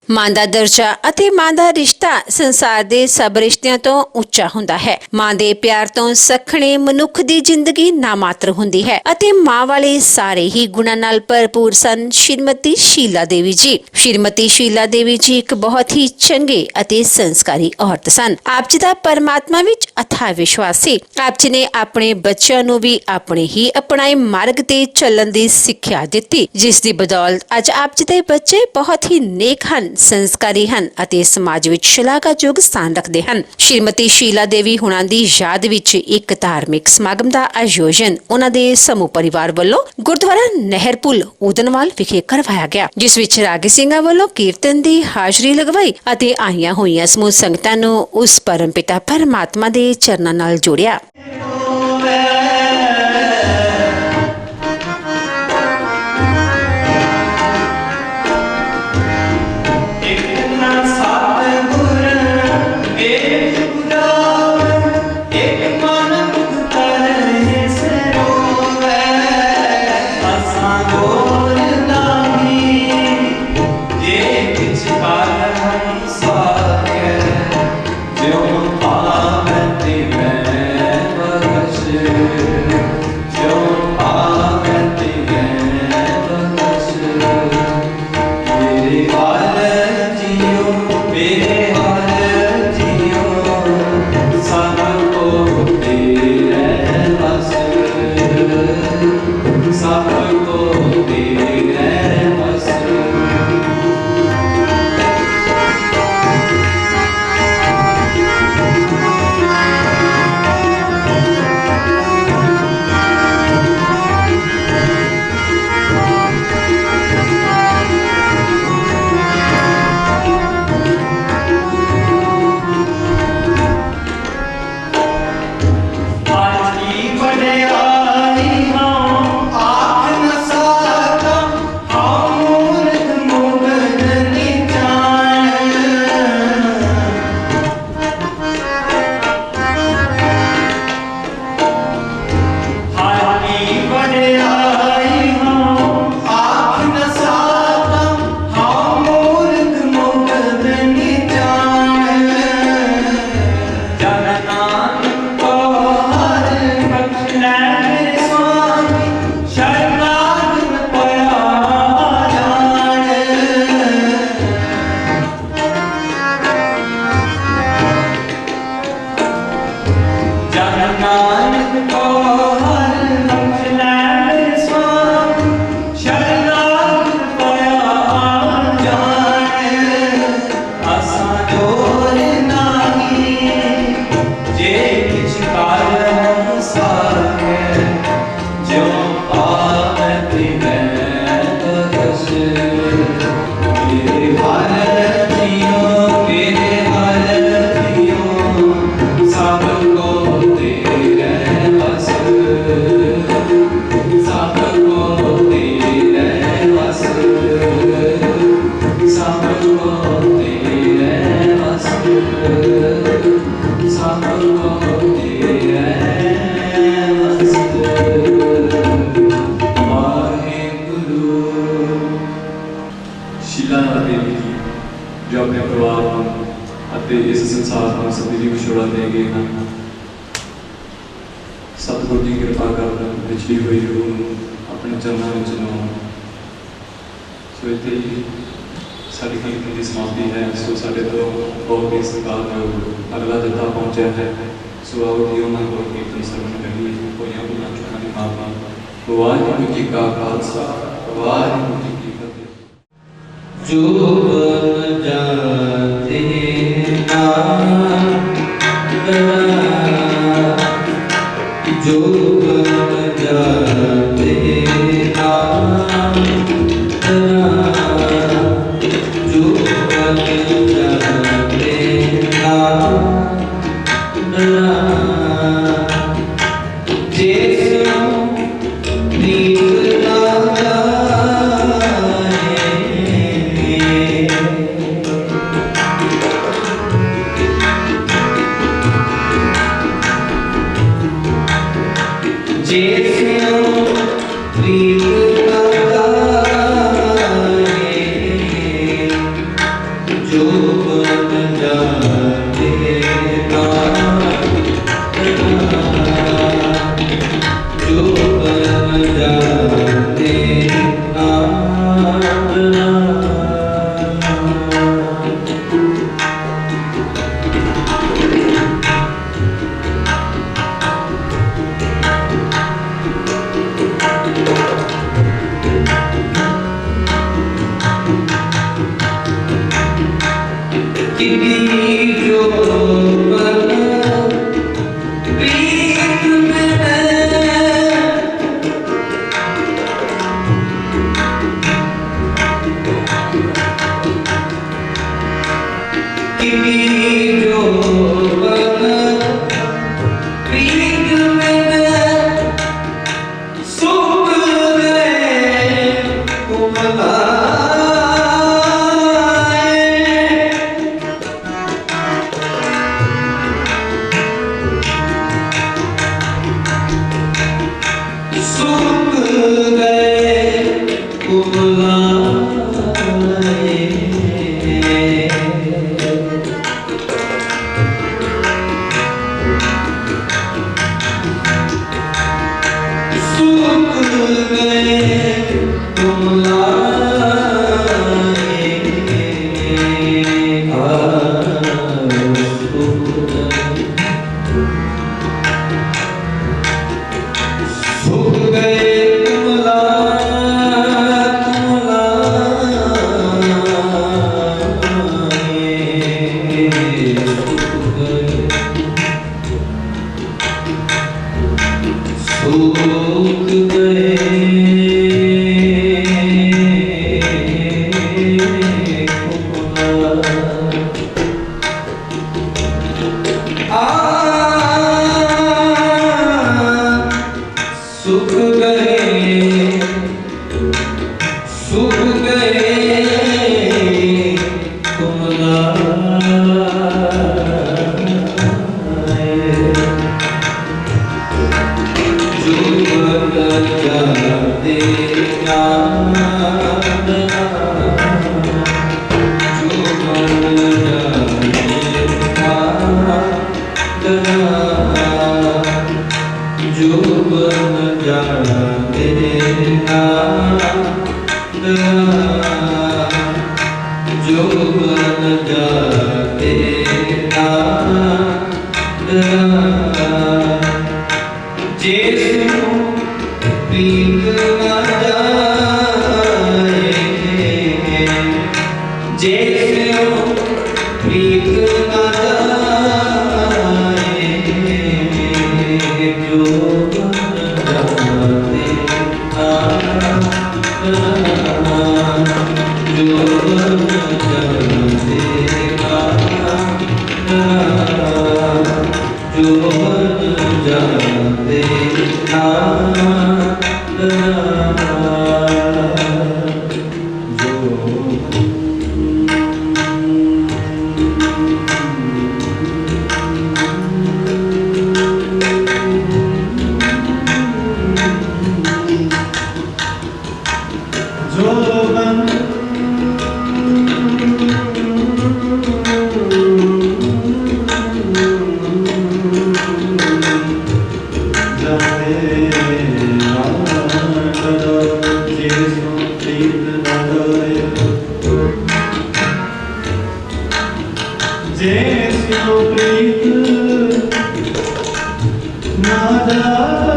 मां दा दर्जा ਅਤੇ ਮਾਂ ਦਾ ਰਿਸ਼ਤਾ ਸੰਸਾਰ ਦੇ ਸਭ ਰਿਸ਼ਤਿਆਂ ਤੋਂ ਉੱਚਾ ਹੁੰਦਾ ਹੈ। ਮਾਂ ਦੇ ਪਿਆਰ ਤੋਂ ਸਖਣੇ ਮਨੁੱਖ ਦੀ ਜ਼ਿੰਦਗੀ ਨਾਮਾਤਰ ਹੁੰਦੀ ਹੈ ਅਤੇ ਮਾਂ ਵਾਲੇ ਸਾਰੇ ਹੀ ਗੁਣਾਂ ਨਾਲ ਭਰਪੂਰ ਸਨ। ਸ਼੍ਰੀਮਤੀ ਸ਼ੀਲਾ ਦੇਵੀ ਜੀ ਇੱਕ ਬਹੁਤ ਹੀ ਚੰਗੇ ਅਤੇ ਸੰਸਕਾਰੀ ਔਰਤ ਸਨ। ਆਪ ਜੀ ਦਾ ਪਰਮਾਤਮਾ ਵਿੱਚ ਅਥਾਹ ਵਿਸ਼ਵਾਸ ਸੀ। ਆਪ ਜੀ ਨੇ ਆਪਣੇ ਬੱਚਿਆਂ ਨੂੰ ਵੀ ਆਪਣੇ ਹੀ ਅਪਣਾਏ ਮਾਰਗ ਤੇ ਚੱਲਣ ਦੀ ਸਿੱਖਿਆ ਦਿੱਤੀ, ਜਿਸ ਦੀ ਬਦੌਲਤ ਅੱਜ ਆਪ ਜੀ ਦੇ ਬੱਚੇ ਬਹੁਤ ਹੀ ਨੇਕ ਹਨ, ਸੰਸਕਾਰੀ ਹਨ ਅਤੇ ਸਮਾਜ ਵਿੱਚ ਸ਼ਲਾਘਾਯੋਗ ਸਥਾਨ ਰੱਖਦੇ ਹਨ। ਸ਼੍ਰੀਮਤੀ ਸ਼ੀਲਾ ਦੇਵੀ ਹੁਣਾਂ ਦੀ ਯਾਦ ਵਿੱਚ ਇੱਕ ਧਾਰਮਿਕ ਸਮਾਗਮ ਦਾ ਆਯੋਜਨ ਉਹਨਾਂ ਦੇ ਸਮੂਹ ਪਰਿਵਾਰ ਵੱਲੋਂ ਗੁਰਦੁਆਰਾ ਨਹਿਰ ਪੁਲ ਉਦਨਵਾਲ ਵਿਖੇ ਕਰਵਾਇਆ ਗਿਆ, ਜਿਸ ਵਿੱਚ ਰਾਗੀ ਸਿੰਘਾਂ ਵੱਲੋਂ ਕੀਰਤਨ ਦੀ ਹਾਜ਼ਰੀ ਲਗਵਾਈ ਅਤੇ ਆਈਆਂ ਹੋਈਆਂ ਸਮੂਹ ਸੰਗਤਾਂ ਨੂੰ ਉਸ ਪਰਮ ਪਿਤਾ ਪਰਮਾਤਮਾ ਦੇ ਚਰਨਾਂ ਨਾਲ ਜੋੜਿਆ। ਸ਼ੀਲਾ ਦੇਵੀ ਜੀ ਜੋ ਆਪਣੇ ਪਰਿਵਾਰ ਨੂੰ ਅਤੇ ਇਸ ਸੰਸਾਰ ਨੂੰ ਸਦੀਵੀ ਵਿਛੋੜਾ ਦੇ ਗਏ ਹਨ। ਸਤਿਗੁਰੂ ਦੀ ਕਿਰਪਾ ਕਰਨ ਵਿਛੜੀ ਹੋਈ ਰੂਹ ਨੂੰ ਆਪਣੇ ਚਰਨਾਂ ਵਿੱਚ ਲਾਉਣ। ਸੋ ਇੱਥੇ ਹੀ ਸਾਡੀ ਕੀਰਤਨ ਦੀ ਸਮਾਪਤੀ ਹੈ। ਸੋ ਸਾਡੇ ਤੋਂ ਬਹੁਤ ਹੀ ਸਤਿਕਾਰਯੋਗ ਅਗਲਾ ਜੱਥਾ ਪਹੁੰਚਿਆ ਹੈ। ਸੋ ਆਓ ਜੀ ਉਹਨਾਂ ਕੋਲ ਕੀਰਤਨ ਸਰਵਣ ਕਰੀਏ। ਹੋਈਆਂ ਭੁੱਲਾਂ ਚੁੱਕਾਂ ਦੀ ਮਾਫ਼ੀ। ਵਾਹਿਗੁਰੂ ਜੀ ਕਾ ਖਾਲਸਾ, ਵਾਹਿਗੁਰੂ ਜੀ ਕੀ ਫਤਿਹ। जो बन जाते ना जो बन जाते ना जो बन जाते ना जैसे नींद ना कि जो बन प्रीत में कि जो बन प्रीत में सुख गए कुमलाए सुख गए कुमलाए सुख गए सुख गए सूख गए सुख गए सुख गए जो बन जाते जो बन जाते जैसे प्रीत न जाए जैसे प्रीत न जाए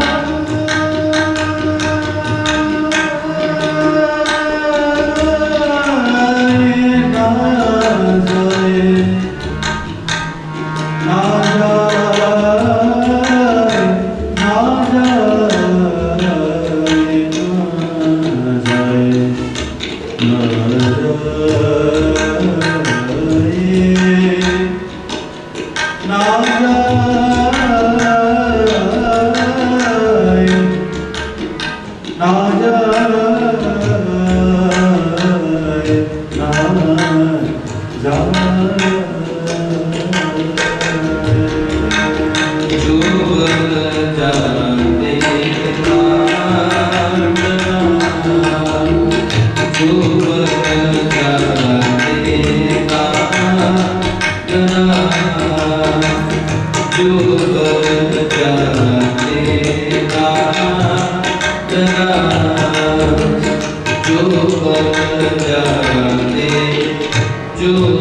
जो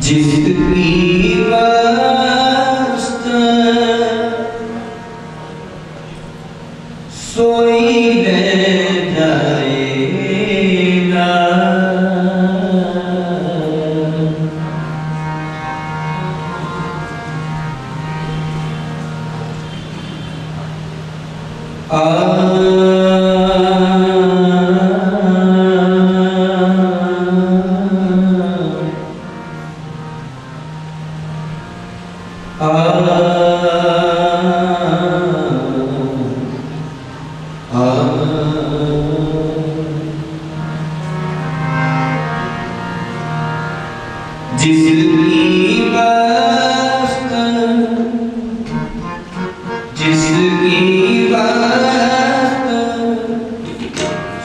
जिसकी जिसकी वास्ता जिसकी वास्ता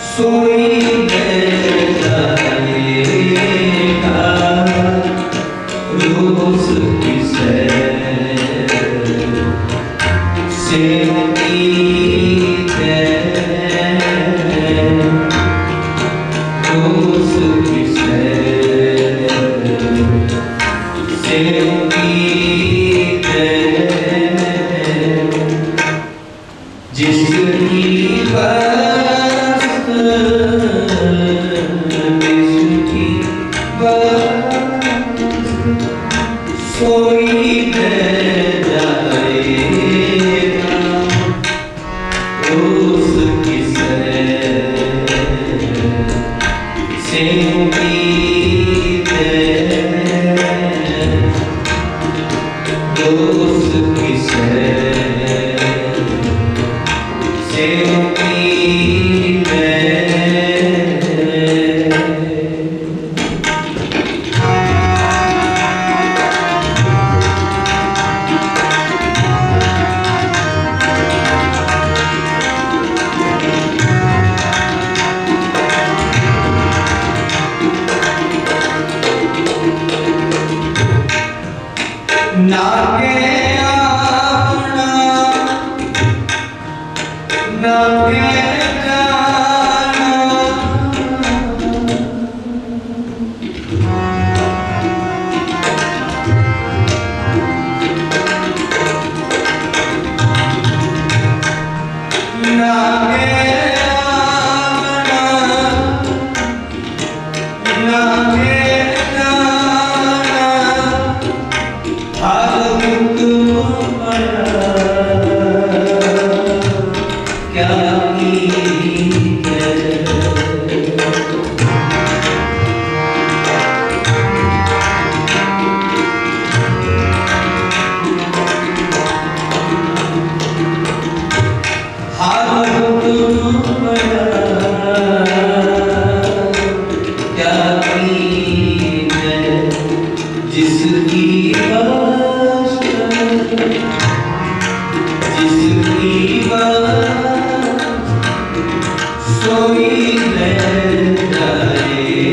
सोई जाएगा रोज की सैर से रोज की जिसकी वास्ता जिसकी वास्ता सोई जाएगा रोज की से दोस्त की से नागे अपना नागे जिसकी वास्ता जिसकी वास्ता सोई जाएगा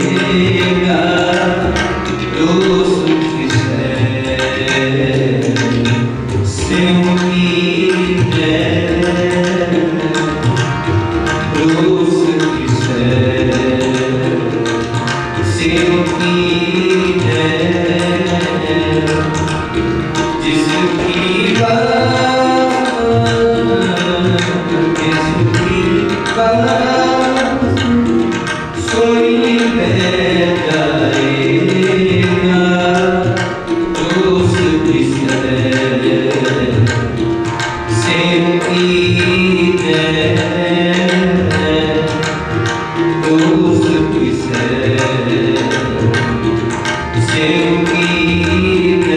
दोस्त की से उम्मीद दोस्त की से उम्मीद जिसकी सोई जाएगा दोस्त की से उम्मीद दोस्त की से उम्मीद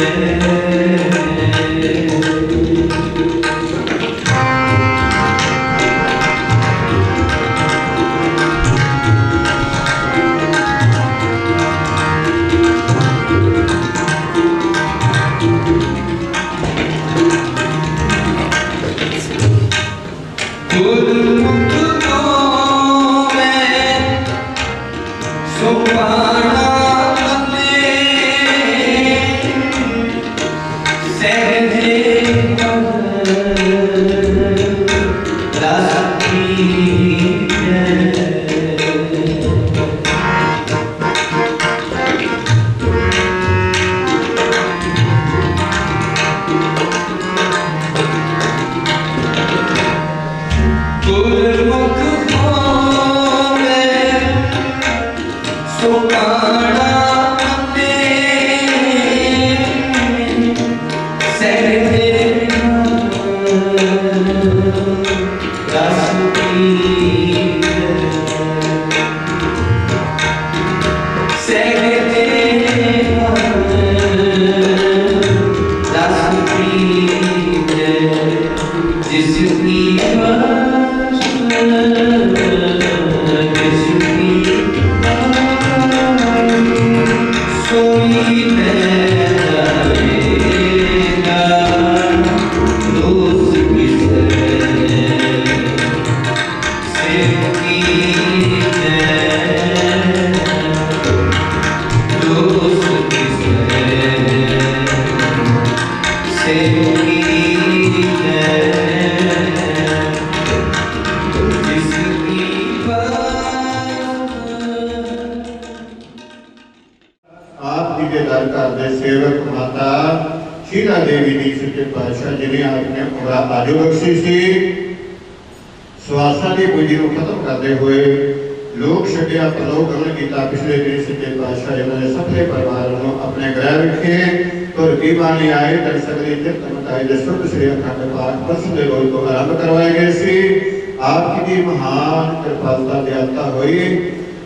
सुभाना आप जी के दर घर दे सेवक माता शीला देवी जी सच्चे पातशाह जिन्हें आपने उमरा आजू बख्शी सी स्वासा की पूंजी को खत्म करते हुए लोग छड्या पलो गमन किया पिछले दिन सच्चे पातशाह जिन्होंने सफले परिवार को अपने ग्रह रखे और की बाणी आए दर्शक तीर्थ मताई दशुभ श्री अखंड पाठ परसों के रोज को आरंभ करवाए गए सी आपकी महान कृपालता दयालता हुई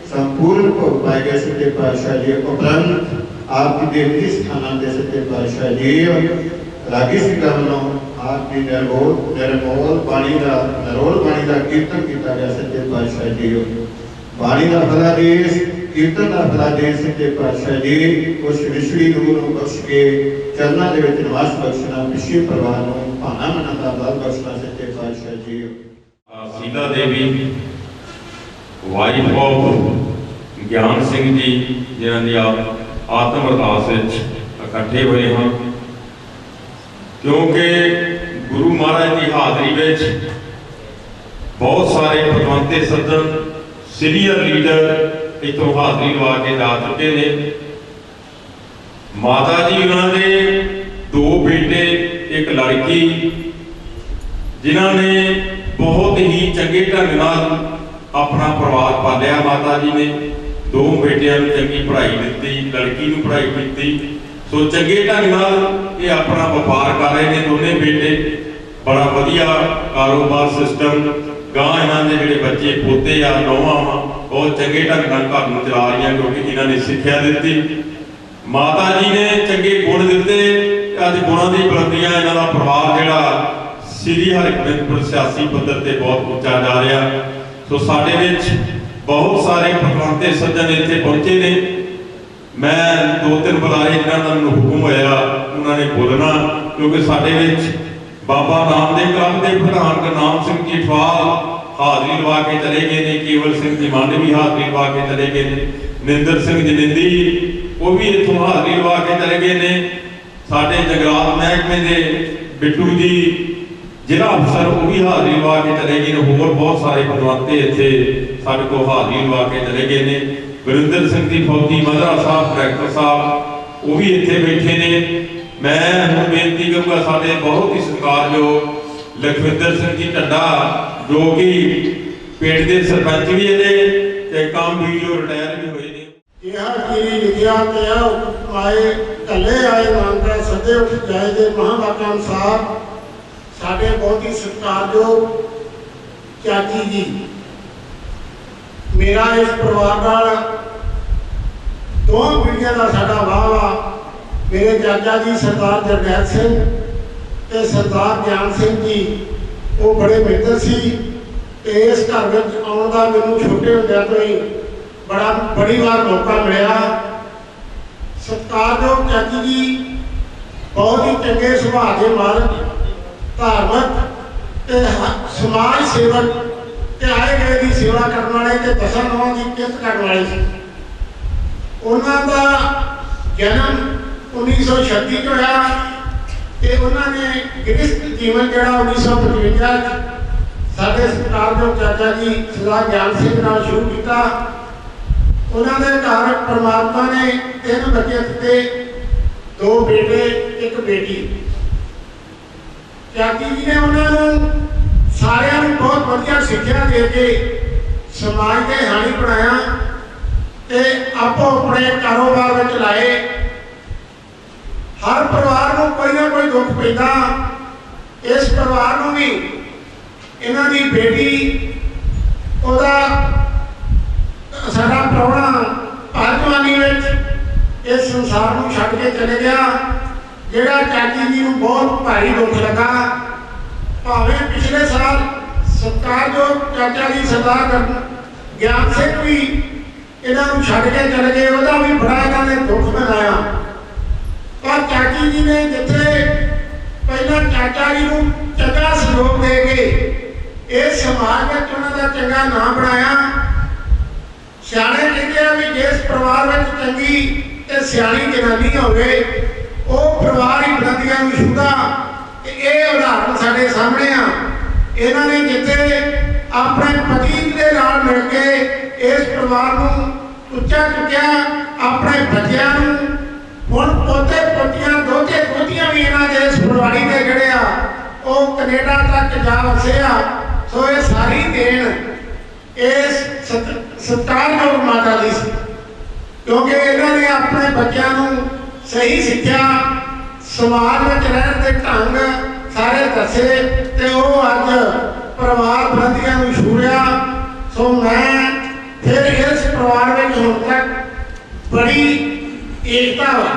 संपूर्ण को पाए गए सच्चे पातशाह जी उपरंत आपकी देवती स्थान दे सच्चे पातशाह जी रागी सिंह वालों आपकी निर्मोल बाणी का नरोल बाणी का कीर्तन किया गया सच्चे पातशाह जी बाणी का फलादेश कीर्तन का फलादेश सच्चे पातशाह जी उस विछड़ी रूह को बख्श के चरणों के विच निवास बख्शना पिछले परिवार को भाना मना का बल बख्शना सच्चे पातशाह जी शीला देवी वाइफ ऑफ ज्ञान सिंह जी जिन्हों की आत्म अरदास इकट्ठे हुए हैं क्योंकि गुरु महाराज की हाजरी में बहुत सारे पतवंते सज्जन सीनियर लीडर इतों हाजरी लवा के जा चुके हैं। माता जी उन्होंने दो बेटे एक लड़की जिन्होंने बहुत ही चंगे ढंग नाल अपना परिवार पालिया। माता जी ने दो बेटियां चंगी पढ़ाई दी, लड़की नूं पढ़ाई दी, सो चंगे ढंग नाल ये अपना व्यापार कर रहे हैं दोने बेटे। बड़ा वधिया कारोबार सिस्टम गां इन्हां दे जिहड़े बच्चे पोते आ नौवां वा बहुत चंगे ढंग नाल घर नूं चला रही क्योंकि इन्हां ने सिक्ख्या दी। माता जी ने चंगे गुण दिते, अज गुणां दी बुलंदियां इन्हां दा परिवार जिहड़ा श्री हरगोबिंदपुर सियासी पद्धर ते बहुत ऊंचा जा रहा। सो साडे विच बहुत सारे पतवंते सज्जन इत्थे पहुंचे ने। मैं दो तीन बुलाए जिन्हां दा मैनूं हुक्म होया उन्होंने बोलना क्योंकि साडे विच बाबा नामदेव क्लब के प्रधान गुरनाम सिंह जी ठवाल हाजरी लवा के चले गए ने, केवल सिंह जी मांडे भी हाजरी लवा के चले गए ने, निंदर सिंह जनिंदी वो भी इत्थों हाजरी लवा के चले गए ने, साडे जगरात महकमे के बिट्टू जी जिला अफसर वो भी हाजरी लवा के चले गए ने, होर बहुत सारे पतवंते इत्थे साडे को हाजरी लवा के चले गए ने। गुरिंदर सिंह जी फौजी मजरा साहब डायरैक्टर साहब वो भी इत्थे बैठे ने। मैं हुण बेनती करूँगा साडे बहुत ही सत्कारयोग लखविंदर सिंह जी ढड्डा जो कि पिंड के सरपंच भी ने ते काम वीडियो रिटायर भी हुए ने। यह गिरी लिखिया ते आए कले आए नानका सदे उठ जाए दे महावाक्य अनुसार साडे बहुत ही सत्कारयोग चाची जी मेरा इस परिवार नाल दो पीढ़ियां का साडा वाह वा। मेरे चाचा जी सरदार जरनैल सिंह ते सरदार ज्ञान सिंह जी वो बड़े मित्र सी ते इस घर में आने का मैनूं छोटे होंदियां तो ही बड़ी बार मौका मिला। सत्कारयोग चाची जी बहुत ही चंगे सुभाव के मालक धार्मिक ते समाज सेवक ते आए गए की सेवा करने वाले ते दसां नौं की किरत करने वाले सी। उन्हां दा जन्म 1936 च होया ते उन्होंने गृहस्थ जीवन जड़ा 1955 साडे सत्कारयोग चाचा जी सरदार ज्ञान सिंह नाल शुरू किया। उन्होंने घर परमात्मा ने 3 बच्चे दिते, 2 बेटे एक बेटी। चाची जी ने उन्होंने सारिਆਂ ਨੂੰ बहुत बढ़िया सिक्ख्या दे के समाज के हानी बनाया ते आपो अपने कारोबार में लाए। हर परिवार को कोई ना कोई दुख पैदा, इस परिवार को भी इन्हां दी बेटी ओदा साडा प्राहुणा भर जवानी में इस संसार को छड्ड के चले गया, जिहड़ा चाची जी को बहुत भारी दुख लगा। भावें पिछले साल सत्कारयोग चाचा जी सरदार ज्ञान सिंह भी ਇਹਨਾਂ ਨੂੰ ਛੱਡ ਕੇ ਚਲੇ ਗਏ, ਉਹਦਾ ਵੀ ਬੜਾ ਇਹਨਾਂ ਨੇ ਦੁੱਖ ਮਨਾਇਆ। ਪਰ ਚਾਚੀ ਜੀ ਨੇ ਜਿੱਥੇ ਪਹਿਲਾਂ ਚਾਚਾ ਜੀ ਨੂੰ ਚੰਗਾ ਸਹਿਯੋਗ ਦੇ ਕੇ ਇਸ ਸਮਾਜ ਵਿੱਚ ਉਹਨਾਂ ਦਾ ਚੰਗਾ ਨਾਮ ਬਣਾਇਆ। ਸਿਆਣੇ ਕਹਿੰਦੇ ਆ ਵੀ ਜਿਸ ਪਰਿਵਾਰ ਵਿੱਚ ਚੰਗੀ ਤੇ ਸਿਆਣੀ ਜਨਾਨੀ ਹੋਵੇ ਉਹ ਪਰਿਵਾਰ ਹੀ ਬੁਲੰਦੀਆਂ ਨੂੰ ਛੂਹਦਾ। ਤੇ ਇਹ ਉਦਾਹਰਨ ਸਾਡੇ ਸਾਹਮਣੇ ਆ। ਇਹਨਾਂ ਨੇ ਜਿੱਥੇ ਆਪਣੇ ਪਤੀ ਦੇ ਨਾਲ ਮਿਲ ਕੇ ਇਸ ਪਰਿਵਾਰ ਨੂੰ ਉੱਚਾ ਚੁੱਕਿਆ, ਆਪਣੇ ਬੱਚਿਆਂ ਨੂੰ ਹੁਣ ਪੋਤੇ ਪੋਤੀਆਂ ਦੋਤੇ ਦੋਤੀਆਂ ਵੀ ਇਹਨਾਂ ਦੇ ਇਸ ਪਰਿਵਾਰੀ ਦੇ ਜਿਹੜੇ ਆ ਉਹ ਕੈਨੇਡਾ ਤੱਕ ਜਾ ਵਸੇ ਆ। ਸੋ ਇਹ ਸਾਰੀ ਦੇਣ ਇਸ ਸਤਿਕਾਰਯੋਗ ਮਾਤਾ ਦੀ ਸੀ, ਕਿਉਂਕਿ ਇਹਨਾਂ ਨੇ ਆਪਣੇ ਬੱਚਿਆਂ ਨੂੰ ਸਹੀ ਸਿੱਖਿਆ, ਸਮਾਜ ਵਿੱਚ ਰਹਿਣ ਦੇ ਢੰਗ ਸਾਰੇ ਦੱਸੇ ਤੇ ਉਹ ਅੱਜ ਪਰਿਵਾਰ ਬੁਲੰਦੀਆਂ ਨੂੰ ਛੂਹਿਆ। ਸੋ ਮੈਂ ਫਿਰ ਇਸ ਪਰਿਵਾਰ ਵਿੱਚ ਹੁਣ ਤੱਕ ਬੜੀ ਏਕਤਾ ਵਾ।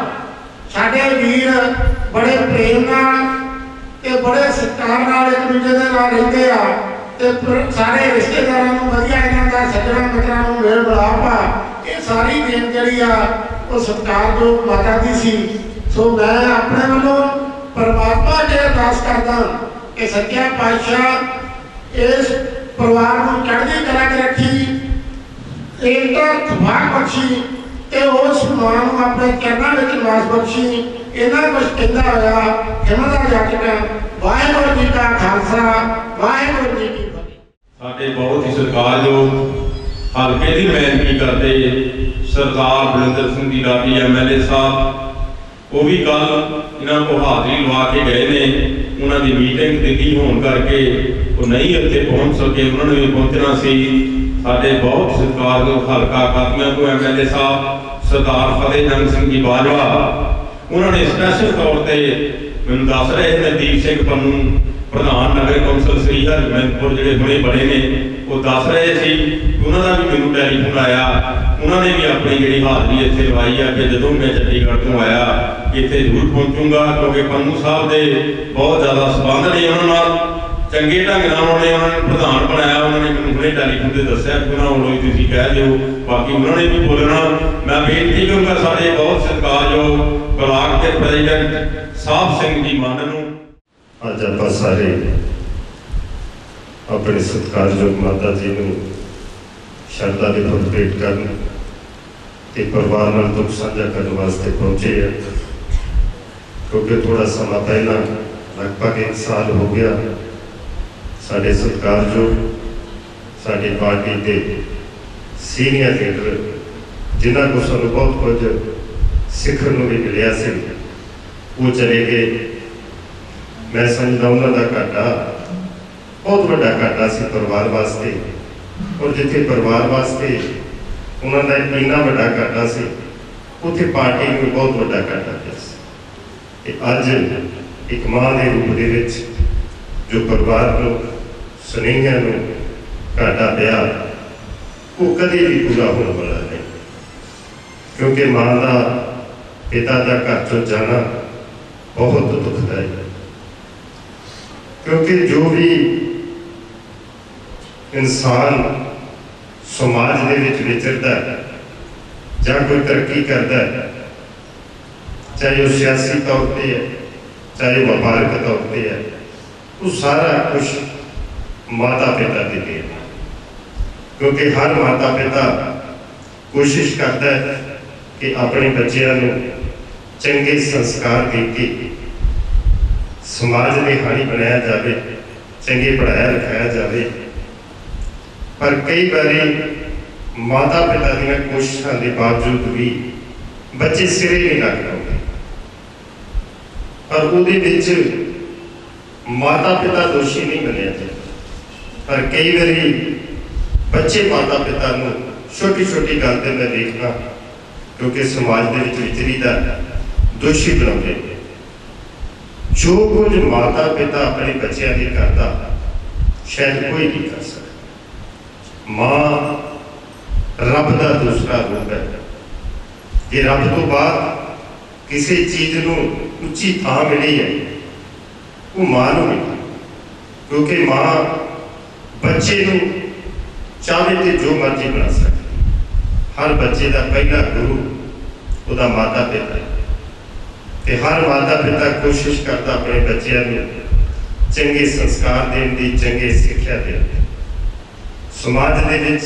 ਸਾਡੇ ਵੀਰ ਬੜੇ ਪ੍ਰੇਮ ਨਾਲ ਤੇ ਬੜੇ ਸਤਿਕਾਰ ਨਾਲ ਇੱਕ ਦੂਜੇ ਦੇ ਨਾਲ ਰਹਿੰਦੇ ਆ ਤੇ ਸਾਰੇ ਰਿਸ਼ਤੇਦਾਰਾਂ ਨੂੰ ਵਧੀਆ ਇਹਨਾਂ ਦਾ ਸੱਜਣਾ ਮਿੱਤਰਾਂ ਨੂੰ ਮੇਲ ਮਿਲਾਪ ਆ। ਇਹ ਸਾਰੀ ਦੇਣ ਜਿਹੜੀ ਆ ਉਹ ਸਤਿਕਾਰਯੋਗ ਮਾਤਾ ਦੀ ਸੀ। ਸੋ ਮੈਂ ਆਪਣੇ ਵੱਲੋਂ ਪਰਮਾਤਮਾ ਅੱਗੇ ਅਰਦਾਸ ਕਰਦਾ ਕਿ ਸੱਚਾ ਪਾਤਸ਼ਾਹ ਇਸ ਪਰਿਵਾਰ ਨੂੰ ਚੜ੍ਹਦੀ ਕਲਾ 'ਚ ਰੱਖੀ, ਏਕਤਾ ਤਬਾਕ ਬਖਸ਼ੀ ਤੇ ਉਸ ਮਾਂ ਨੂੰ ਆਪਣੇ ਚਰਨਾਂ ਵਿੱਚ ਨਿਵਾਸ ਬਖਸ਼ੀ। ਇਹਨਾਂ ਕੁਝ ਕਹਿੰਦਾ ਹੋਇਆ ਹਿਮਦਾ ਜੱਟ ਵਾਹਿਗੁਰੂ ਜੀ ਕਾ ਖਾਲਸਾ ਵਾਹਿਗੁਰੂ ਜੀ ਕੀ ਫਤਿਹ। ਸਾਡੇ ਬਹੁਤ ਹੀ ਸਤਿਕਾਰਯੋਗ ਹਲਕੇ ਦੀ ਬੇਨਤੀ ਕਰਦੇ ਸਰਦਾਰ ਬਲਵਿੰਦਰ ਸਿੰਘ ਦੀ ਲਾਡੀ MLA ਸਾਹਿਬ, ਉਹ ਵੀ ਕੱਲ ਇਹਨਾਂ ਕੋਲ ਹਾਜ਼ਰੀ ਲਵਾ ਕੇ ਗਏ ਨੇ। ਉਹਨਾਂ ਦੀ ਮੀਟਿੰਗ ਦਿੱਲੀ ਹੋਣ ਕਰਕੇ ਉਹ ਨਹੀਂ ਇੱਥੇ ਪਹੁੰਚ ਸਕੇ, ਉਹਨਾਂ ਨੂੰ ਵੀ ਪਹੁੰਚਣਾ ਸੀ। ਸਾਡੇ ਬਹੁਤ ਸਤਿਕਾਰਯੋਗ ਹਲਕਾ ਕਾਦੀਆਂ ਤੋਂ MLA ਸਾਹਿਬ ਸਰਦਾਰ ਫਤਿਹਜੰਗ ਸਿੰਘ ਜੀ ਬਾਜਵਾ, ਉਹਨਾਂ ਨੇ ਸਪੈਸ਼ਲ ਤੌਰ ਤੇ ਮੈਨੂੰ ਦੱਸ ਰਹੇ ਨਦੀਪ ਸਿੰਘ ਪੰਨੂ ਪ੍ਰਧਾਨ ਨਗਰ ਕੌਂਸਲ ਸ੍ਰੀ ਹਰਗੋਬਿੰਦਪੁਰ ਜਿਹੜੇ ਹੁਣੇ ਬਣੇ ਨੇ, ਉਹ ਦੱਸ ਰਹੇ ਸੀ ਉਹਨਾਂ ਦਾ ਵੀ ਮੈਨੂੰ ਟੈਲੀਫੋਨ ਆਇਆ। ਉਹਨਾਂ ਨੇ ਵੀ ਆਪਣੀ ਜਿਹੜੀ ਹਾਜ਼ਰੀ ਇੱਥੇ ਲਵਾਈ ਆ ਕਿ ਜਦੋਂ ਮੈਂ ਚੰਡੀਗੜ੍ਹ ਤੋਂ ਆਇਆ ਇੱਥੇ ਜ਼ਰੂਰ ਪਹੁੰਚੂੰਗਾ, ਕਿਉਂਕਿ ਪੰਨੂ ਸਾਹਿਬ ਦੇ ਬਹੁਤ ਜ਼ਿਆਦਾ ਸੰਬੰਧ ਨੇ ਉਹਨਾਂ ਨਾਲ। ਚੰਗੇ ਢੰਗ ਨਾਲ ਉਹਨਾਂ ਨੂੰ ਪ੍ਰਧਾਨ ਬਣਾਇਆ। ਉਹਨਾਂ ਨੇ ਮੈਨੂੰ ਹੁਣੇ ਟੈਲੀਫੋਨ ਤੇ ਦੱਸਿਆ ਕਿ ਉਹਨਾਂ ਵੱਲੋਂ ਹੀ ਤੁਸੀਂ ਕਹਿ ਦਿਓ, ਬਾਕੀ ਉਹਨਾਂ ਨੇ ਵੀ ਬੋਲਣਾ। ਮੈਂ ਬੇਨਤੀ ਕਰੂੰਗਾ ਸਾਡੇ ਬਹੁਤ ਸਤਿਕਾਰਯੋਗ ਬਲਾਕ ਦੇ ਪ੍ਰੈਜ਼ੀਡੈਂਟ ਸਾਹਿਬ ਸਿੰਘ ਜੀ ਮਾਨ ਨੂੰ। ਅੱਜ ਆਪਾਂ ਸਾਰੇ ਆਪਣੇ ਸਤਿਕਾਰਯੋਗ ਮਾਤਾ ਜੀ ਨੂੰ ਸ਼ਰਧਾ ਦੇ ਫੁੱਲ ਭੇਟ ਕਰਨ ਤੇ ਪਰਿਵਾਰ ਨਾਲ ਦੁੱਖ ਸਾਂਝਾ ਕਰਨ ਵਾਸਤੇ ਪਹੁੰਚੇ ਆ, ਕਿਉਂਕਿ ਥੋੜਾ ਸਮਾਂ ਪਹਿਲਾਂ ਲਗਭਗ 1 ਸਾਲ ਹੋ ਗਿਆ ਸਾਡੇ ਸਤਿਕਾਰਯੋਗ ਸਾਡੀ ਪਾਰਟੀ ਦੇ ਸੀਨੀਅਰ ਲੀਡਰ ਜਿਨ੍ਹਾਂ ਕੋਲ ਸਾਨੂੰ ਬਹੁਤ ਕੁਝ ਸਿੱਖਣ ਨੂੰ ਵੀ ਮਿਲਿਆ ਸੀ, ਉਹ ਚਲੇ ਗਏ। ਮੈਂ ਸਮਝਦਾ ਉਹਨਾਂ ਦਾ ਘਾਟਾ ਬਹੁਤ ਵੱਡਾ ਘਾਟਾ ਸੀ ਪਰਿਵਾਰ ਵਾਸਤੇ, ਔਰ ਜਿੱਥੇ ਪਰਿਵਾਰ ਵਾਸਤੇ ਉਹਨਾਂ ਦਾ ਇੰਨਾ ਵੱਡਾ ਘਾਟਾ ਸੀ ਉੱਥੇ ਪਾਰਟੀ ਨੂੰ ਬਹੁਤ ਵੱਡਾ ਘਾਟਾ ਪਿਆ ਸੀ। ਤੇ ਅੱਜ ਇੱਕ ਮਾਂ ਦੇ ਰੂਪ ਦੇ ਵਿੱਚ ਜੋ ਪਰਿਵਾਰ ਨੂੰ ਸੁਨੇਹਿਆਂ ਨੂੰ ਘਾਟਾ ਪਿਆ ਉਹ ਕਦੇ ਵੀ ਪੂਰਾ ਹੋਣ ਵਾਲਾ ਨਹੀਂ, ਕਿਉਂਕਿ ਮਾਂ ਦਾ ਪਿਤਾ ਦਾ ਘਰ ਤੋਂ ਜਾਣਾ ਬਹੁਤ ਦੁਖਦਾਈ ਹੈ। ਕਿਉਂਕਿ ਜੋ ਵੀ ਇਨਸਾਨ ਸਮਾਜ ਦੇ ਵਿੱਚ ਵਿਚਰਦਾ ਜਾਂ ਕੋਈ ਤਰੱਕੀ ਕਰਦਾ ਹੈ, ਚਾਹੇ ਉਹ ਸਿਆਸੀ ਤੌਰ ਤੇ ਹੈ ਚਾਹੇ ਵਪਾਰਕ ਤੌਰ ਤੇ ਹੈ, ਉਹ ਸਾਰਾ ਕੁਝ ਮਾਤਾ ਪਿਤਾ ਦੇ ਦੇਣ। ਕਿਉਂਕਿ ਹਰ ਮਾਤਾ ਪਿਤਾ ਕੋਸ਼ਿਸ਼ ਕਰਦਾ ਹੈ ਕਿ ਆਪਣੇ ਬੱਚਿਆਂ ਨੂੰ ਚੰਗੇ ਸੰਸਕਾਰ ਦੇ ਕੇ ਸਮਾਜ ਦੇ ਹਾਣੀ ਬਣਾਇਆ ਜਾਵੇ, ਚੰਗੇ ਪੜ੍ਹਾਇਆ ਲਿਖਾਇਆ ਜਾਵੇ। ਪਰ ਕਈ ਵਾਰੀ ਮਾਤਾ ਪਿਤਾ ਦੀਆਂ ਕੋਸ਼ਿਸ਼ਾਂ ਦੇ ਬਾਵਜੂਦ ਵੀ ਬੱਚੇ ਸਿਰੇ ਨਹੀਂ ਲੱਗ ਪਾਉਂਦੇ, ਪਰ ਉਹਦੇ ਵਿੱਚ ਮਾਤਾ ਪਿਤਾ ਦੋਸ਼ੀ ਨਹੀਂ ਮੰਨਿਆ ਜਾਂਦਾ। ਪਰ ਕਈ ਵਾਰੀ ਬੱਚੇ ਮਾਤਾ ਪਿਤਾ ਨੂੰ ਛੋਟੀ ਛੋਟੀ ਗੱਲ ਤੇ ਮੈਂ ਦੇਖਦਾ, ਕਿਉਂਕਿ ਸਮਾਜ ਦੇ ਵਿੱਚ ਵਿਚਰੀਦਾ, ਦੋਸ਼ੀ ਬਣਾਉਂਦੇ। ਜੋ ਕੁਝ ਮਾਤਾ ਪਿਤਾ ਆਪਣੇ ਬੱਚਿਆਂ ਲਈ ਕਰਦਾ ਸ਼ਾਇਦ ਕੋਈ ਨਹੀਂ ਕਰ ਸਕਦਾ। ਮਾਂ ਰੱਬ ਦਾ ਦੂਸਰਾ ਰੂਪ ਹੈ। ਜੇ ਰੱਬ ਤੋਂ ਬਾਅਦ ਕਿਸੇ ਚੀਜ਼ ਨੂੰ ਉੱਚੀ ਥਾਂ ਮਿਲੀ ਹੈ ਉਹ ਮਾਂ ਨੂੰ ਮਿਲੀ, ਕਿਉਂਕਿ ਮਾਂ ਬੱਚੇ ਨੂੰ ਚਾਹੇ ਤੇ ਜੋ ਮਰਜ਼ੀ ਬਣਾ ਸਕਦੀ, हर बच्चे का पहला गुरु उसका माता पिता है। ते हर माता पिता कोशिश करता अपने बच्चों को चंगे संस्कार देने की, चंगे सिक्ख्या देने की। समाज दे विच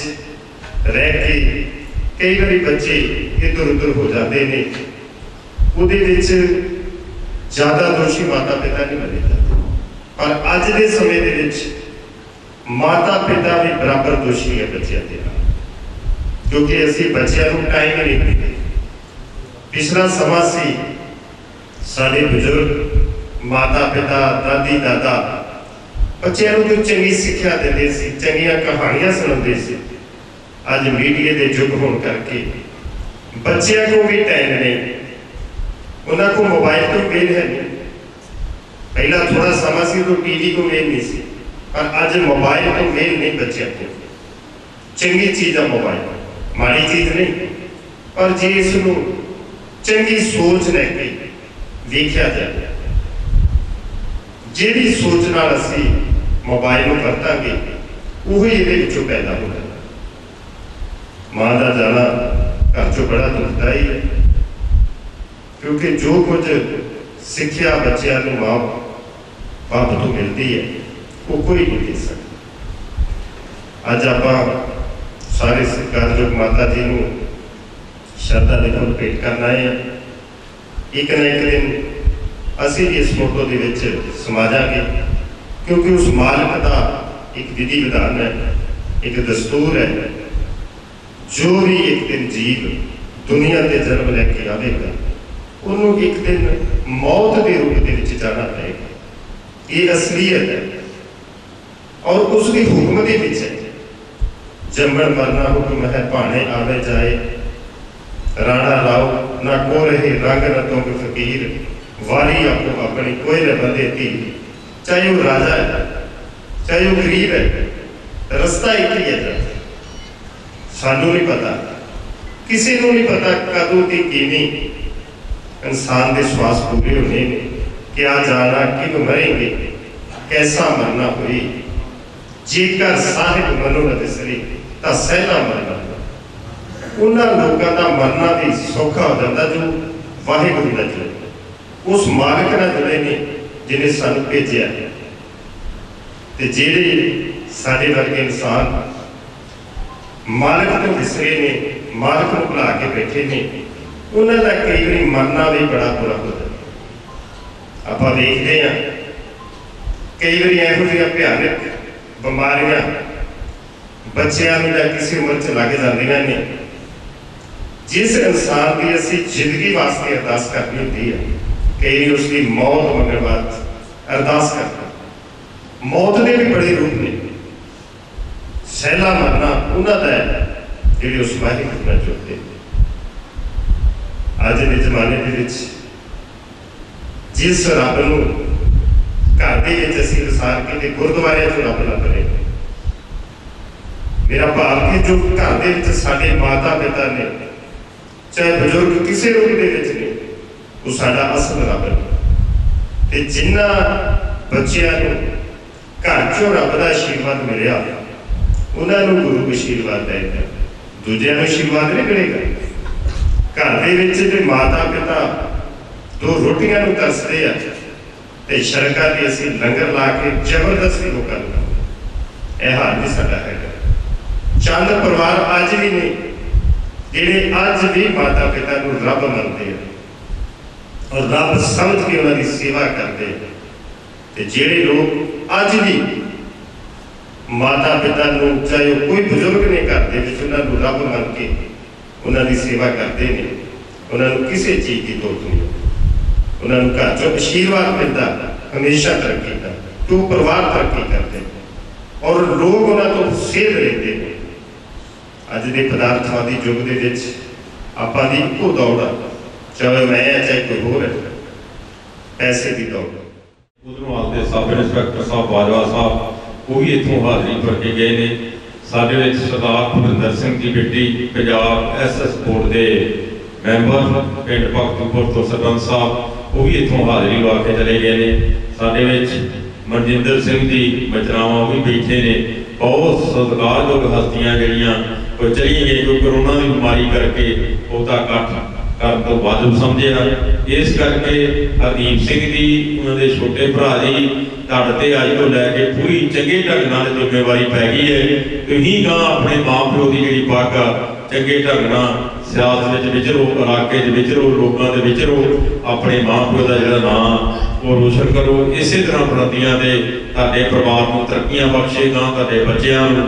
रह के कई बार बच्चे इधर उधर हो जाते हैं, उहदे विच ज़्यादा दोषी माता पिता नहीं बने जाते, पर अज के समय दे विच माता पिता भी बराबर दोषी है बच्चों के नाल, क्योंकि असी बच्चों को टाइम ही नहीं देते। पिछला समा सी साडे बुजुर्ग माता पिता दादी दादा बच्चों को चंगी सिक्ख्या देते सी, चंगियां कहानियां सुनाते सी। अज मीडिया के युग होने करके बच्चों को भी टाइम नहीं, उन्होंने को मोबाइल तो मेल है नहीं। पहला थोड़ा समा सी तो टीवी को मेल नहीं सी, पर अज मोबाइल तो मेल नहीं बच्चों को। चंगी चीज़ है मोबाइल, माड़ी चीज़ नहीं, पर जे इसनूं चंगी सोच लैके देखा जाए, जिहड़ी सोच नाल असी मोबाइल में वरतांगे उही इहदे विचों पैदा होगा। मां का जाना घर चों बड़ा दुखदाई है, क्योंकि जो कुछ सिक्ख्या बच्चों को मां बाप तो मिलती है वो कोई नहीं दे सकता। अज आप सारे सत्कारयोग माता जी को श्रद्धा के फुल भेंट करना है। एक ना एक दिन असी भी इस फोटो के विच समा जाएंगे, क्योंकि उस मालिक का एक विधि विधान है, एक दस्तूर है। जो भी एक दिन जीव दुनिया के जन्म लैके आएगा उन्होंने एक दिन मौत के रूप में जाना पड़ेगा, ये असलीयत है। और उसकी हुक्म के पीछे जमण मरना हुक्म है, भाने आवे जाए राणा लाओ ना को रहे रंग न तुम फकीर, वाली आपको अपनी कोई न बंदे थी। चाहे वो राजा है चाहे वो गरीब है, रास्ता एक ही है। सानू नहीं पता, किसी को नहीं पता कदों की किवें इंसान के श्वास पूरे होने ने, क्या जाना कि मरेंगे, कैसा मरना हुई। जेकर साहिब मनो न दिसरी तो सहला मरना। उन्होंने लोगों का मरना भी सौखा हो जाता जो वाहिगुरू न जुड़े, उस मालिक न जुड़े ने जिन्हें सानू भेजा। ते जेड़े साडे वर्गे इंसान मालिक को विसरे ने, मालिक को भुला के बैठे ने, उन्होंने कई बार मरना भी बड़ा बुरा हो जाता। आप देखते हैं कई बार यहो जिहियां भयानक बीमारियां बच्चों में या किसी उम्र च लग जांदियां ने, जिस इंसान की असी जिंदगी वास्ते अरदास करनी होती है, कई उसकी मौत मंगण वास्ते अरदास करना। मौत के भी बड़े रूप ने, सहला मरना उन्होंने है जिहड़े उस वाहिगुरू नाल जुड़ते। अज के जमाने के विच जिस रब नूं घर दे विच असीं विसार के ते गुरुद्वारे चों रब लभ रहे, मेरा भाव कि जो घर दे विच साडे माता पिता ने, चाहे बुजुर्ग किसी रूप के विच ने, वो साडा असल रब है। ते जिन्ना बच्चों को घर चों रब का आशीर्वाद मिलिया, उन्होंने गुरु आशीर्वाद देगा, दूजिया आशीर्वाद नहीं मिलेगा। घर दे विच ते माता पिता दो रोटियां नूं तरसदे आ ते सड़कां ते असीं लंगर ला के जबरदस्ती लोकां नूं खांदे। यह हाल नहीं साडा हैगा। चंद परिवार अज भी ने जिहड़े अज भी माता पिता नूं रब मनदे आ और रब समझ के उन्हां दी सेवा करदे। ते जिहड़े लोग अज भी माता पिता नूं चाहे वो कोई बुजुर्ग ने करते उन्हां नूं रब मन के उन्हां दी सेवा करते हैं, उन्हां नूं किसी चीज़ की लोड़ नहीं, उन्हां नूं घर चों आशीर्वाद मिलता, हमेशा तरक्की का तो परिवार तरक्की करते और लोग उन्हां तो सेध लेते हैं। अज के पदार्थवादी युग के विच आपां दी इक्को दौड़ आ, चाहे मैं चाहे कोई होर है, पैसे की दौड़। उधरों आते सब इंस्पैक्टर साहब बाजवा साहब वो भी इतों हाज़री भर के गए ने। साडे विच सरदार भुपिंदर सिंह की बेटी पंजाब SS बोर्ड के मैंबर पिंड भगतूपुर तो सरपंच साहब वो भी इतों हाज़री लगा के चले गए ने। साडे विच मनजिंदर सिंह जी बचरावा भी बैठे ने। बहुत सत्कारयोग हस्तियां जिहड़ियां ਕੋਈ ਚਲੀ ਗਈ, ਕੋਈ ਕਰੋਨਾ ਦੀ ਬਿਮਾਰੀ ਕਰਕੇ ਉਹਦਾ ਇਕੱਠ ਕਰਨ ਤੋਂ ਵਾਜਬ ਸਮਝਿਆ। ਇਸ ਕਰਕੇ ਹਰਦੀਪ ਸਿੰਘ ਜੀ ਉਹਨਾਂ ਦੇ ਛੋਟੇ ਭਰਾ ਜੀ ਤੁਹਾਡੇ ਤੇ ਅੱਜ ਤੋਂ ਲੈ ਕੇ ਪੂਰੀ ਚੰਗੇ ਢੰਗ ਨਾਲ ਜ਼ਿੰਮੇਵਾਰੀ ਪੈ ਗਈ ਹੈ। ਤੁਸੀਂ ਗਾਂ ਆਪਣੇ ਮਾਂ ਪਿਓ ਦੀ ਜਿਹੜੀ ਪੱਗ ਆ ਚੰਗੇ ਢੰਗ ਨਾਲ ਸਿਆਸਤ ਵਿੱਚ ਵਿਚਰੋ, ਇਲਾਕੇ ਦੇ ਵਿਚਰੋ, ਲੋਕਾਂ ਦੇ ਵਿਚਰੋ, ਆਪਣੇ ਮਾਂ ਪਿਓ ਦਾ ਜਿਹੜਾ ਨਾਂ ਉਹ ਰੋਸ਼ਨ ਕਰੋ। ਇਸੇ ਤਰ੍ਹਾਂ ਬੁਲੰਦੀਆਂ ਦੇ ਤੁਹਾਡੇ ਪਰਿਵਾਰ ਨੂੰ ਤਰੱਕੀਆਂ ਬਖਸ਼ੇ, ਗਾਂ ਤੁਹਾਡੇ ਬੱਚਿਆਂ ਨੂੰ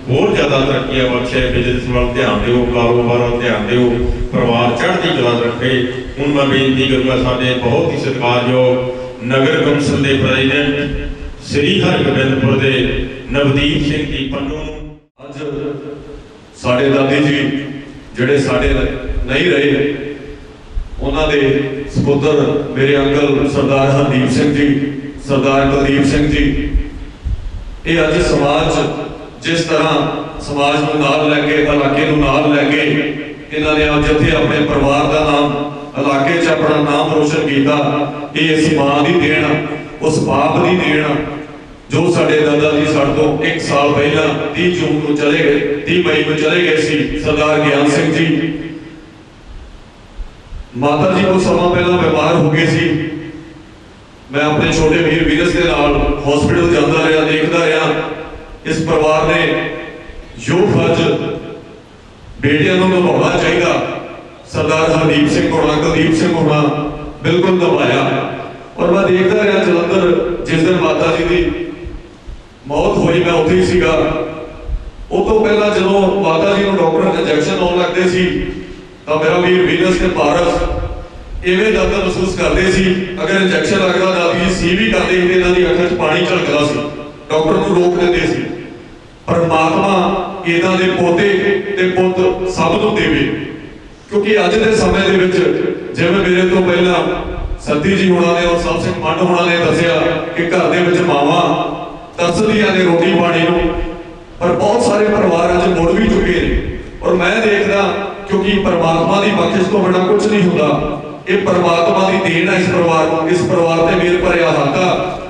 ਹੋਰ ਜ਼ਿਆਦਾ ਤਰੱਕੀਆਂ ਬਖਸ਼ੇ, ਬਿਜ਼ਨਸ ਵੱਲ ਧਿਆਨ ਦਿਓ, ਕਾਰੋਬਾਰ ਵੱਲ ਧਿਆਨ ਦਿਓ, ਪਰਿਵਾਰ ਚੜ੍ਹਦੀ ਕਲਾ ਰੱਖੇ। ਹੁਣ ਮੈਂ ਬੇਨਤੀ ਕਰੂੰਗਾ ਸਾਡੇ ਬਹੁਤ ਹੀ ਸਤਿਕਾਰਯੋਗ ਨਗਰ ਕੌਂਸਲ ਦੇ ਪ੍ਰੈਜ਼ੀਡੈਂਟ ਸ੍ਰੀ ਹਰਗੋਬਿੰਦਪੁਰ ਦੇ ਨਵਦੀਪ ਸਿੰਘ ਜੀ ਪੰਨੂ ਨੂੰ। ਅੱਜ ਸਾਡੇ ਦਾਦੀ ਜੀ ਜਿਹੜੇ ਸਾਡੇ ਨਹੀਂ ਰਹੇ, ਉਹਨਾਂ ਦੇ ਸਪੁੱਤਰ ਮੇਰੇ ਅੰਕਲ ਸਰਦਾਰ ਹਰਦੀਪ ਸਿੰਘ ਜੀ, ਸਰਦਾਰ ਕੁਲਦੀਪ ਸਿੰਘ ਜੀ, ਇਹ ਅੱਜ ਸਮਾਜ ਜਿਸ ਤਰ੍ਹਾਂ ਸਮਾਜ ਨੂੰ ਨਾਲ ਲੈ ਕੇ, ਇਲਾਕੇ ਨੂੰ ਨਾਲ ਲੈ ਕੇ ਇਹਨਾਂ ਨੇ ਅੱਜ ਇੱਥੇ ਆਪਣੇ ਪਰਿਵਾਰ ਦਾ ਨਾਮ, ਇਲਾਕੇ 'ਚ ਆਪਣਾ ਨਾਮ ਰੋਸ਼ਨ ਕੀਤਾ, ਇਹ ਇਸ ਮਾਂ ਦੀ ਦੇਣ, ਉਸ ਬਾਪ ਦੀ ਦੇਣ ਜੋ ਸਾਡੇ ਦਾਦਾ ਜੀ ਸਾਡੇ ਤੋਂ 1 ਸਾਲ ਪਹਿਲਾਂ 30 ਜੂਨ ਨੂੰ ਚਲੇ ਗਏ, 30 ਮਈ ਨੂੰ ਚਲੇ ਗਏ ਸੀ, ਸਰਦਾਰ ਗਿਆਨ ਸਿੰਘ ਜੀ। ਮਾਤਾ ਜੀ ਕੁਝ ਸਮਾਂ ਪਹਿਲਾਂ ਬਿਮਾਰ ਹੋ ਗਏ ਸੀ। ਮੈਂ ਆਪਣੇ ਛੋਟੇ ਵੀਰ ਵੀਰਸ ਦੇ ਨਾਲ ਹਸਪੀਟਲ ਜਾਂਦਾ ਰਿਹਾ, ਦੇਖਦਾ ਰਿਹਾ। ਇਸ ਪਰਿਵਾਰ ਨੇ ਜੋ ਫਰਜ਼ ਬੇਟਿਆਂ ਨੂੰ ਨਿਭਾਉਣਾ ਚਾਹੀਦਾ, ਸਰਦਾਰ ਹਰਦੀਪ ਸਿੰਘ ਹੋਣਾ, ਕੁਲਦੀਪ ਸਿੰਘ ਹੋਣਾ ਬਿਲਕੁਲ ਨਿਭਾਇਆ। ਔਰ ਮੈਂ ਦੇਖਦਾ ਰਿਹਾ ਜਲੰਧਰ ਜਿਸ ਦਿਨ ਮਾਤਾ ਜੀ ਦੀ ਮੌਤ ਹੋਈ, ਮੈਂ ਉੱਥੇ ਹੀ ਸੀਗਾ। ਉਹ ਤੋਂ ਪਹਿਲਾਂ ਜਦੋਂ ਮਾਤਾ ਜੀ ਨੂੰ ਡਾਕਟਰ ਇੰਜੈਕਸ਼ਨ ਲਾਉਣ ਲੱਗਦੇ ਸੀ ਤਾਂ ਮੇਰਾ ਵੀਰ ਵੀਰਸ ਤੇ ਪਾਰਸ ਇਵੇਂ ਦਰਦ ਮਹਿਸੂਸ ਕਰਦੇ ਸੀ। ਅਗਰ ਇੰਜੈਕਸ਼ਨ ਲੱਗਦਾ ਦਾਦੀ ਜੀ ਸੀ ਵੀ ਕਰਦੇ ਸੀ, ਇਹਨਾਂ ਦੀ ਅੱਖਾਂ 'ਚ ਪਾਣੀ ਝਲਕਦਾ ਸੀ, ਡਾਕਟਰ ਨੂੰ ਰੋਕ ਦਿੰਦੇ ਸੀ। ਪਰਮਾਤਮਾ ਇਹਨਾਂ ਦੇ ਪੋਤੇ ਤੇ ਪੁੱਤ ਸਭ ਨੂੰ ਦੇਵੇ, ਕਿਉਂਕਿ ਅੱਜ ਦੇ ਸਮੇਂ ਦੇ ਵਿੱਚ ਜਿਵੇਂ ਮੇਰੇ ਤੋਂ ਪਹਿਲਾਂ ਸਤੀ ਜੀ ਹੋਣਾ ਨੇ ਔਰ ਸਾਹਿਬ ਸਿੰਘ ਮੰਡ ਹੋਣਾ ਨੇ ਦੱਸਿਆ ਕਿ ਘਰ ਦੇ ਵਿੱਚ ਮਾਵਾਂ ਤਰਸਦੀਆਂ ਨੇ ਰੋਟੀ ਪਾਣੀ ਨੂੰ, ਪਰ ਬਹੁਤ ਸਾਰੇ ਪਰਿਵਾਰ ਅੱਜ ਮੁੜ ਵੀ ਚੁੱਕੇ ਨੇ। ਔਰ ਮੈਂ ਦੇਖਦਾ, ਕਿਉਂਕਿ ਪਰਮਾਤਮਾ ਦੀ ਬਖਸ਼ਿਸ਼ ਤੋਂ ਬਿਨਾਂ ਕੁਝ ਨਹੀਂ ਹੁੰਦਾ, ਇਹ ਪਰਮਾਤਮਾ ਦੀ ਦੇਣ ਹੈ ਇਸ ਪਰਿਵਾਰ ਨੂੰ। ਇਸ ਪਰਿਵਾਰ ਤੇ ਮੇਰ ਭਰਿਆ ਹੱਕ ਆ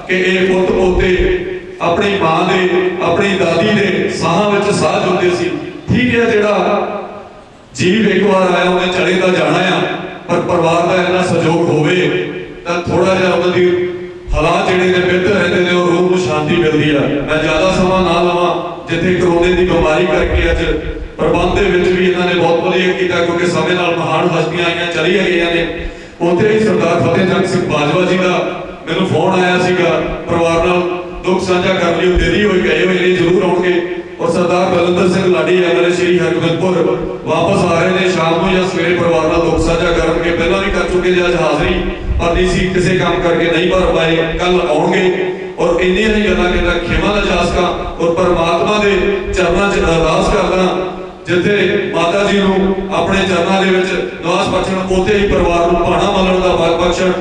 ਕਿ ਇਹ ਪੁੱਤ ਪੋਤੇ ਆਪਣੀ ਮਾਂ ਦੇ, ਆਪਣੀ ਦਾਦੀ ਦੇ ਸਾਹਾਂ ਵਿੱਚ ਸਾਹ ਜੁੜਦੇ ਸੀ। ਠੀਕ ਹੈ, ਜਿਹੜਾ ਜੀਵ ਇੱਕ ਵਾਰ ਆਇਆ ਉਹਨੇ ਚਲੇ ਤਾਂ ਜਾਣਾ ਆ, ਪਰ ਪਰਿਵਾਰ ਦਾ ਇੰਨਾ ਸਹਿਯੋਗ ਹੋਵੇ ਤਾਂ ਥੋੜਾ ਜਿਹਾ ਉਹਨਾਂ ਦੀ ਹਾਲਾਤ ਜਿਹੜੇ ਨੇ ਬਿਹਤਰ ਰਹਿੰਦੇ ਨੇ, ਉਹ ਰੂਹ ਨੂੰ ਸ਼ਾਂਤੀ ਮਿਲਦੀ ਆ। ਮੈਂ ਜ਼ਿਆਦਾ ਸਮਾਂ ਨਾ ਲਵਾਂ, ਜਿੱਥੇ ਕਰੋਨੇ ਦੀ ਬਿਮਾਰੀ ਕਰਕੇ ਅੱਜ ਪ੍ਰਬੰਧ ਦੇ ਵਿੱਚ ਵੀ ਇਹਨਾਂ ਨੇ ਬਹੁਤ ਵਧੀਆ ਕੀਤਾ, ਕਿਉਂਕਿ ਸਮੇਂ ਨਾਲ ਮਹਾਨ ਹਸਤੀਆਂ ਆਈਆਂ ਚਲੀਆਂ ਗਈਆਂ ਨੇ। ਉੱਥੇ ਹੀ ਸਰਦਾਰ ਫਤਿਹਜੰਗ ਸਿੰਘ ਬਾਜਵਾ ਜੀ ਦਾ ਮੈਨੂੰ ਫੋਨ ਆਇਆ ਸੀਗਾ, ਪਰਿਵਾਰ ਨਾਲ ਦੁੱਖ ਸਾਂਝਾ ਕਰਨ ਲਈ ਉਹ ਦਿੱਲੀ ਹੋਈ ਗਏ ਹੋਏ ਨੇ, ਜ਼ਰੂਰ ਆਉਣਗੇ। ਔਰ ਸਰਦਾਰ ਬਲਵਿੰਦਰ ਸਿੰਘ ਲਾਡੀ ਐਮਐਲਏ ਸ਼੍ਰੀ ਹਰਗੋਬਿੰਦਪੁਰ ਵਾਪਸ ਆ ਰਹੇ ਨੇ ਸ਼ਾਮ ਨੂੰ ਜਾਂ ਸਵੇਰੇ ਪਰਿਵਾਰ ਨਾਲ ਦੁੱਖ ਸਾਂਝਾ ਕਰਨਗੇ। ਪਹਿਲਾਂ ਵੀ ਕਰ ਚੁੱਕੇ ਨੇ, ਅੱਜ ਹਾਜ਼ਰੀ ਪਰ ਨਹੀਂ ਸੀ, ਕਿਸੇ ਕੰਮ ਕਰਕੇ ਨਹੀਂ ਭਰ ਪਾਏ, ਕੱਲ ਆਉਣਗੇ। ਔਰ ਇੰਨੀਆਂ ਹੀ ਗੱਲਾਂ ਕਹਿੰਦਾ ਖਿਮਾ ਦਾ ਜਾਸਕਾ ਔਰ ਪਰਮਾਤਮਾ ਦੇ ਚਰਨਾਂ 'ਚ ਅਰਦਾਸ ਕਰਦਾ, ਜਿੱਥੇ ਮਾਤਾ ਜੀ ਨੂੰ ਆਪਣੇ ਚਰਨਾਂ ਦੇ ਵਿੱਚ ਨਿਵਾਸ ਬਖਸ਼ਣ, ਉੱਥੇ ਹੀ ਪਰਿਵਾਰ ਨੂੰ ਭਾਣਾ ਮੱਲਣ ਦਾ ਬਖਸ਼ਣ।